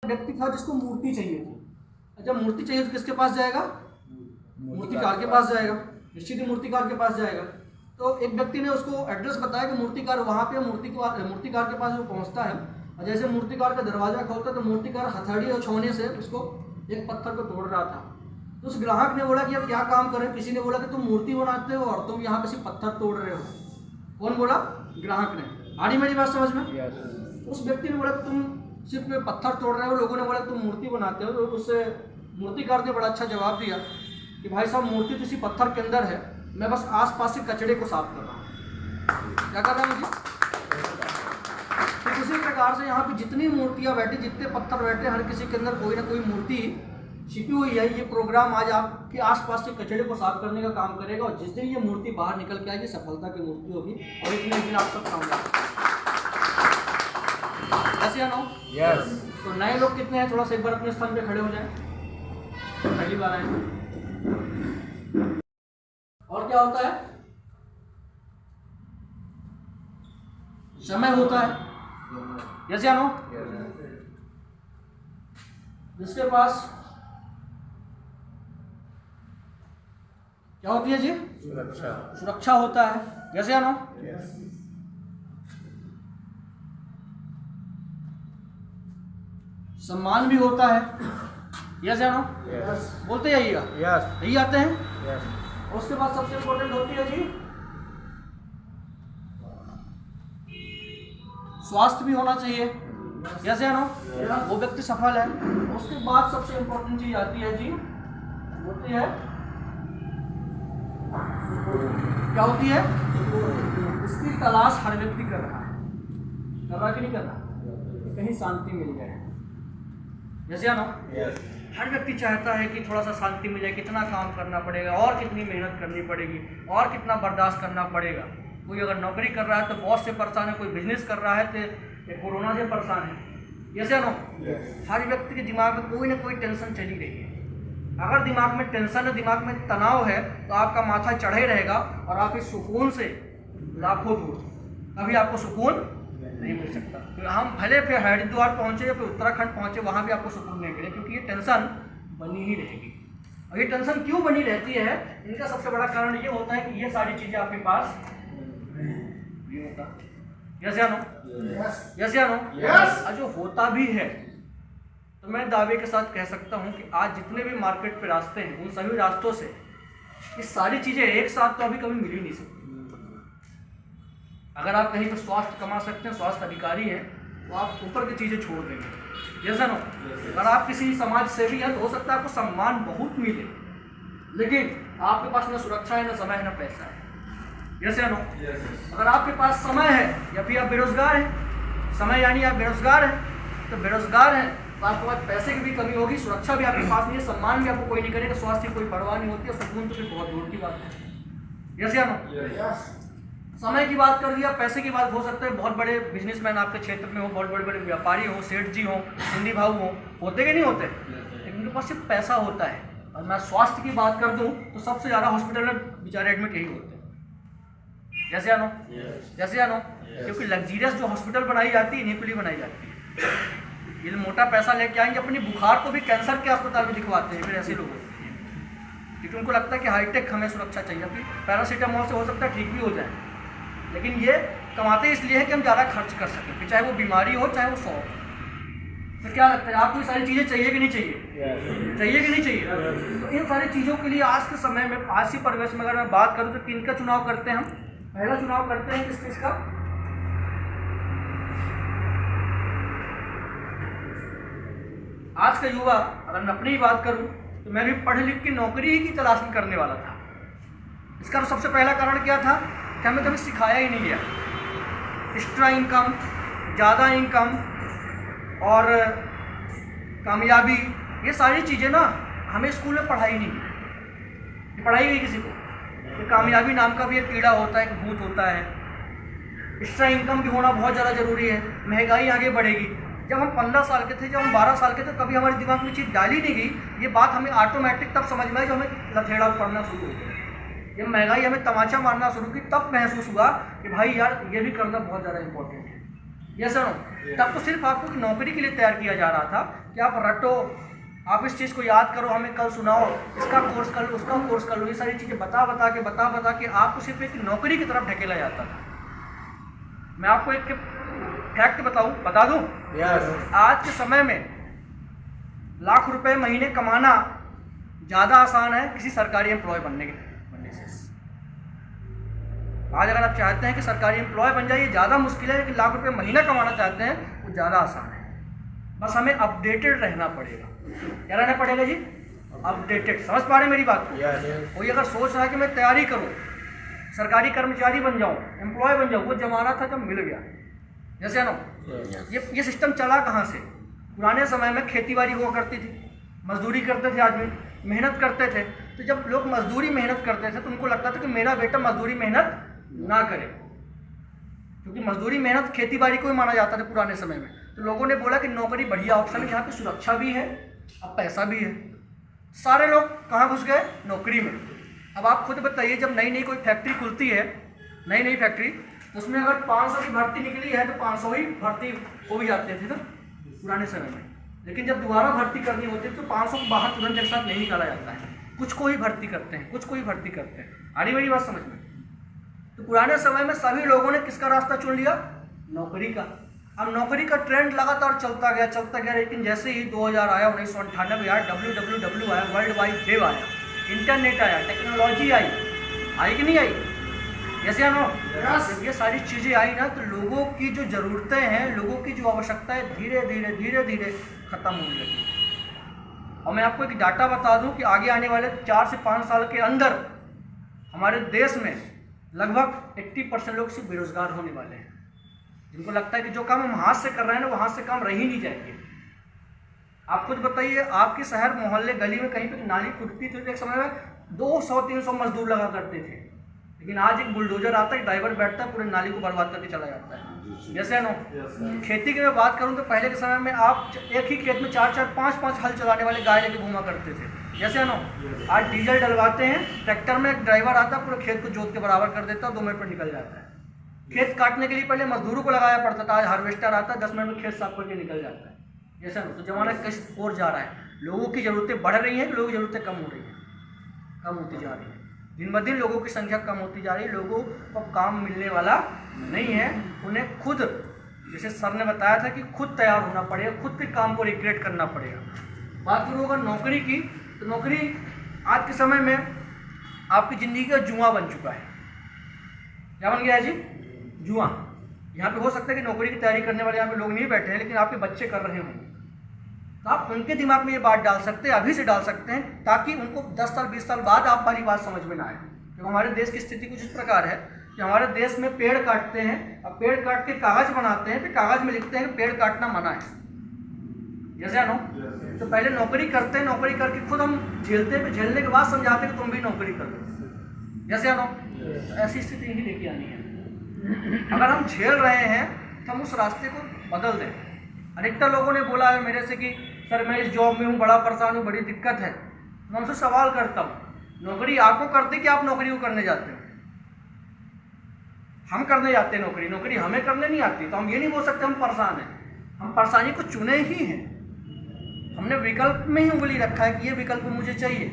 व्यक्ति था जिसको मूर्ति चाहिए थी। जब मूर्ति चाहिए तो किसके पास जाएगा? मूर्तिकार के पास जाएगा, निश्चित ही मूर्तिकार के पास जाएगा। तो एक व्यक्ति ने उसको एड्रेस बताया कि मूर्तिकार वहाँ पे, मूर्तिकार के पास वो पहुँचता है और जैसे मूर्तिकार का दरवाज़ा खोलता तो मूर्तिकार हथौड़ी और छौने से उसको एक पत्थर को तोड़ रहा था। तो उस ग्राहक ने बोला कि अब क्या काम करें? किसी ने बोला कि तुम मूर्ति बनाते हो और तुम यहाँ पे सिर्फ पत्थर तोड़ रहे हो। कौन बोला? ग्राहक ने। आ रही मेरी बात समझ में? तो उस व्यक्ति ने बोला कि तुम सिर्फ पत्थर तोड़ रहे हो, लोगों ने बोला तुम मूर्ति बनाते हो। तो उससे मूर्तिकार ने बड़ा अच्छा जवाब दिया कि भाई साहब, मूर्ति तो इसी पत्थर के अंदर है, मैं बस आसपास के कचड़े को साफ कर रहा हूँ। क्या कर रहा हूँ जी? तो उसी प्रकार से यहाँ पे जितनी मूर्तियाँ बैठी, जितने पत्थर बैठे, हर किसी के अंदर कोई ना कोई मूर्ति छिपी हुई है। ये प्रोग्राम आज आपके आसपास के कचड़े को साफ करने का काम करेगा और जिस दिन ये मूर्ति बाहर निकल के आएगी, सफलता की मूर्ति होगी और इतने दिन आप सब कामयाब। ऐसे या नो? यस। तो नए लोग कितने हैं? थोड़ा सा एक बार अपने स्थान पे खड़े हो जाए, पहली बार आए। और क्या होता है? समय होता है। यस या नो? जिसके पास क्या होती है जी? सुरक्षा होता है। यस या नो? सम्मान भी होता है। यस या नो? बोलते जाइएगा। यही आते हैं। उसके बाद सबसे इम्पोर्टेंट होती है जी स्वास्थ्य भी होना चाहिए। यस या नो? वो व्यक्ति सफल है। उसके बाद सबसे इम्पोर्टेंट चीज आती है जी, होती है, क्या होती है? इसकी तलाश हर व्यक्ति कर रहा है। कर रहा कि नहीं कर रहा? कहीं शांति मिल जाए। यस या नो? हर व्यक्ति चाहता है कि थोड़ा सा शांति मिले। कितना काम करना पड़ेगा और कितनी मेहनत करनी पड़ेगी और कितना बर्दाश्त करना पड़ेगा। कोई अगर नौकरी कर रहा है तो बॉस से परेशान है, कोई बिजनेस कर रहा है तो कोरोना से परेशान है। यस या नो? हर व्यक्ति के दिमाग में कोई ना कोई टेंशन चली रही है। अगर दिमाग में टेंशन है, दिमाग में तनाव है, तो आपका माथा चढ़े रहेगा और आप इस सुकून से लाखों दूर, कभी आपको सुकून नहीं मिल सकता। तो हम भले फिर हरिद्वार पहुँचे या फिर उत्तराखंड पहुँचे, वहाँ भी आपको सुकून नहीं मिले, क्योंकि ये टेंशन बनी ही रहेगी। और ये टेंशन क्यों बनी रहती है? इनका सबसे बड़ा कारण ये होता है कि ये सारी चीज़ें आपके पास नहीं होता। यस या नो? यस या नो? और जो होता भी है तो मैं दावे के साथ कह सकता हूँ कि आज जितने भी मार्केट पे रास्ते हैं, उन सभी रास्तों से ये सारी चीज़ें एक साथ तो अभी कभी मिल ही नहीं सकती। अगर आप कहीं पर स्वास्थ्य कमा सकते हैं, स्वास्थ्य अधिकारी हैं, तो आप ऊपर की चीज़ें छोड़ देंगे। यस या नो? अगर आप किसी समाज सेवी हैं तो हो सकता है आपको सम्मान बहुत मिले, लेकिन आपके पास न सुरक्षा है, न समय है, न पैसा है। यस या नो? अगर आपके पास समय है या फिर आप बेरोजगार हैं, समय यानी आप बेरोजगार हैं, तो बेरोजगार हैं तो आपके पास पैसे की भी कमी होगी, सुरक्षा भी आपके पास नहीं है, सम्मान भी आपको कोई नहीं करेगा, स्वास्थ्य की कोई परवाह नहीं होती है, सुकून तो फिर बहुत दूर की बात है। यस या नो? समय की बात कर लिया, पैसे की बात हो सकता है बहुत बड़े बिजनेसमैन आपके क्षेत्र में हो, बहुत बड़े बड़े व्यापारी हो, सेठ जी हो, सिंधी भाव हो, होते कि नहीं होते, लेकिन उनके पास सिर्फ पैसा होता है। और मैं स्वास्थ्य की बात कर दूं तो सबसे ज़्यादा हॉस्पिटल में बेचारे एडमिट यही होते हैं। जैसे या नो? जैसे या नो? क्योंकि लग्जीरियस जो हॉस्पिटल बनाई जाती है, इन्हीं के लिए बनाई जाती है। ये मोटा पैसा लेके आएंगे, अपनी बुखार को भी कैंसर के अस्पताल में दिखवाते हैं फिर ऐसे लोग, क्योंकि उनको लगता है कि हाईटेक हमें सुरक्षा चाहिए। अभी पैरासीटामोल से हो सकता है ठीक भी हो जाए, लेकिन ये कमाते इसलिए है कि हम ज़्यादा खर्च कर सकें, चाहे वो बीमारी हो चाहे वो शौक। तो क्या लगता है आपको ये सारी चीज़ें चाहिए कि नहीं चाहिए? चाहिए कि नहीं चाहिए? तो इन सारी चीज़ों के लिए आज के समय में, आज के परिवेश में अगर मैं बात करूँ तो किन का चुनाव करते हैं हम? पहला चुनाव करते हैं किस चीज़ का? आज का युवा, अगर मैं अपनी ही बात करूं तो मैं भी पढ़ लिख के नौकरी ही की तलाश में करने वाला था। इसका सबसे पहला कारण क्या था कि हमें कभी सिखाया ही नहीं गया। एक्स्ट्रा इनकम, ज़्यादा इनकम और कामयाबी, ये सारी चीज़ें ना हमें स्कूल में पढ़ाई नहीं गई, पढ़ाई गई किसी को। तो कामयाबी नाम का भी एक कीड़ा होता है, एक भूत होता है। एक्स्ट्रा इनकम भी होना बहुत ज़्यादा ज़रूरी है, महंगाई आगे बढ़ेगी। जब हम 15 साल के थे, जब हम 12 साल के थे, कभी हमारे दिमाग में चीज़ डाली नहीं गई। ये बात हमें ऑटोमेटिक तब समझ में आई जब हमें लथेड़ा पड़ना शुरू हो गया, ये महंगाई हमें तमाचा मारना शुरू की, तब महसूस हुआ कि भाई यार ये भी करना बहुत ज़्यादा इम्पोर्टेंट है। ये सुनो, तब तो सिर्फ आपको नौकरी के लिए तैयार किया जा रहा था कि आप रटो, आप इस चीज़ को याद करो, हमें कल सुनाओ, इसका कोर्स कर लो, उसका कोर्स कर लो, ये सारी चीज़ें बता के आपको सिर्फ एक नौकरी की तरफ ढकेला जाता था। मैं आपको एक फैक्ट बता दूं। आज के समय में लाख रुपए महीने कमाना ज़्यादा आसान है किसी सरकारी एम्प्लॉय बनने से। आज अगर आप चाहते हैं कि सरकारी एम्प्लॉय बन जाइए, ज़्यादा मुश्किल है, लेकिन लाख रुपए महीना कमाना चाहते हैं वो ज़्यादा आसान है। बस हमें अपडेटेड रहना पड़ेगा। क्या रहना पड़ेगा जी? अपडेटेड। समझ पा रहे हैं मेरी बात को? कोई अगर सोच रहा है कि मैं तैयारी करूं, सरकारी कर्मचारी बन जाऊं, एम्प्लॉय बन जाऊं, वो जमाना था जब मिल गया। जैसे ना ये सिस्टम चला कहाँ से? पुराने समय में खेतीबाड़ी हुआ करती थी, मजदूरी करते थे आदमी, मेहनत करते थे। तो जब लोग मजदूरी मेहनत करते थे तो उनको लगता था कि मेरा बेटा मजदूरी मेहनत ना करे, क्योंकि मजदूरी मेहनत खेतीबाड़ी को ही माना जाता था पुराने समय में। तो लोगों ने बोला कि नौकरी बढ़िया ऑप्शन है, यहाँ पे सुरक्षा भी है, अब पैसा भी है। सारे लोग कहाँ घुस गए? नौकरी में। अब आप खुद बताइए, जब नई नई कोई फैक्ट्री खुलती है, नई फैक्ट्री, तो उसमें अगर 500 की भर्ती निकली है तो 500 ही भर्ती हो भी जाते थे ना पुराने समय में। लेकिन जब दोबारा भर्ती करनी होती है तो 500 को बाहर तुरंत एक साथ नहीं निकाला जाता है, कुछ को ही भर्ती करते हैं। आ रही मेरी बात समझ में? तो पुराने समय में सभी लोगों ने किसका रास्ता चुन लिया? नौकरी का। अब नौकरी का ट्रेंड लगातार चलता गया, लेकिन जैसे ही 2000 आया, 1998 आया, WWW आया, वर्ल्ड वाइड वेब आया, इंटरनेट आया, टेक्नोलॉजी आई कि नहीं आई? जैसे या नो? जब ये सारी चीज़ें आई ना, तो लोगों की जो ज़रूरतें हैं, लोगों की जो आवश्यकताएं धीरे धीरे ख़त्म होने लगी। और मैं आपको एक डाटा बता दूं कि आगे आने वाले 4 से 5 साल के अंदर हमारे देश में लगभग 80% लोग सिर्फ बेरोजगार होने वाले हैं, जिनको लगता है कि जो काम हम हाथ से कर रहे हैं ना, वो हाथ से काम रह ही नहीं जाएंगे। आप खुद बताइए, आपके शहर मोहल्ले गली में कहीं पे नाली खुदती थी तो एक समय में 200-300 मजदूर लगा करते थे, लेकिन आज एक बुलडोजर आता है, ड्राइवर बैठता है, पूरे नाली को बर्बाद करके चला जाता है। जैसे नो खेती की मैं बात करूं तो पहले के समय में आप एक ही खेत में 4-4, 5-5 हल चलाने वाले गाय लेके घूमा करते थे। जैसे नो आज डीजल डलवाते हैं, ट्रैक्टर में एक ड्राइवर आता है, पूरे खेत को जोत के बराबर कर देता है, 2 मिनट पर निकल जाता है। खेत काटने के लिए पहले मजदूरों को लगाया पड़ता था, आज हार्वेस्टर आता है, 10 मिनट में खेत साफ करके निकल जाता है। जैसे नो तो जमाना किस ओर जा रहा है? लोगों की ज़रूरतें बढ़ रही हैं, लोगों की ज़रूरतें कम हो रही हैं, कम होती जा रही है। दिन ब दिन लोगों की संख्या कम होती जा रही है, लोगों को काम मिलने वाला नहीं है। उन्हें खुद, जैसे सर ने बताया था कि खुद तैयार होना पड़ेगा, खुद के काम को रिक्रिएट करना पड़ेगा। बात करूँ अगर नौकरी की, तो नौकरी आज के समय में आपकी ज़िंदगी का जुआ बन चुका है। क्या बन गया है जी? जुआ। यहाँ पे हो सकता है कि नौकरी की तैयारी करने वाले यहाँ पे लोग नहीं बैठे हैं, लेकिन आपके बच्चे कर रहे होंगे, तो आप उनके दिमाग में ये बात डाल सकते हैं, अभी से डाल सकते हैं, ताकि उनको 10 साल 20 साल बाद आप वाली बात समझ में ना आए। क्योंकि हमारे देश की स्थिति कुछ इस प्रकार है कि हमारे देश में पेड़ काटते हैं, अब पेड़ काट के कागज़ बनाते हैं, फिर कागज़ में लिखते हैं कि पेड़ काटना मना है। जैसे नो तो पहले नौकरी करते हैं, नौकरी करके खुद हम झेलते हैं, झेलने के बाद समझाते हैं कि तुम भी नौकरी कर लो। जैसे नो ऐसी स्थिति नहीं लेके आनी है। अगर हम झेल रहे हैं तो हम उस रास्ते को बदल दें। अधिकतर लोगों ने बोला है मेरे से कि सर मैं इस जॉब में हूँ, बड़ा परेशान हूँ, बड़ी दिक्कत है। मैं उनसे सवाल करता हूँ, नौकरी आपको करते कि आप नौकरी को करने जाते हो? हम करने जाते हैं नौकरी, नौकरी हमें करने नहीं आती। तो हम ये नहीं बोल सकते हम परेशान हैं, हम परेशानी को चुने ही हैं। हमने विकल्प में ही उंगली रखा है कि ये विकल्प मुझे चाहिए।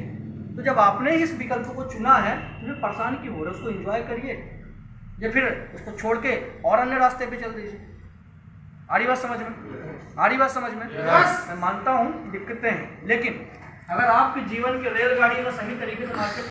तो जब आपने इस विकल्प को चुना है तो फिर परेशान क्यों हो रहे? उसको एंजॉय करिए, या फिर उसको छोड़ के और अन्य रास्ते पे चल दीजिए। आ रही बात समझ में? आ रही बात समझ में? मैं मानता हूँ दिक्कतें हैं, लेकिन अगर आपके जीवन की रेलगाड़ी में सही तरीके से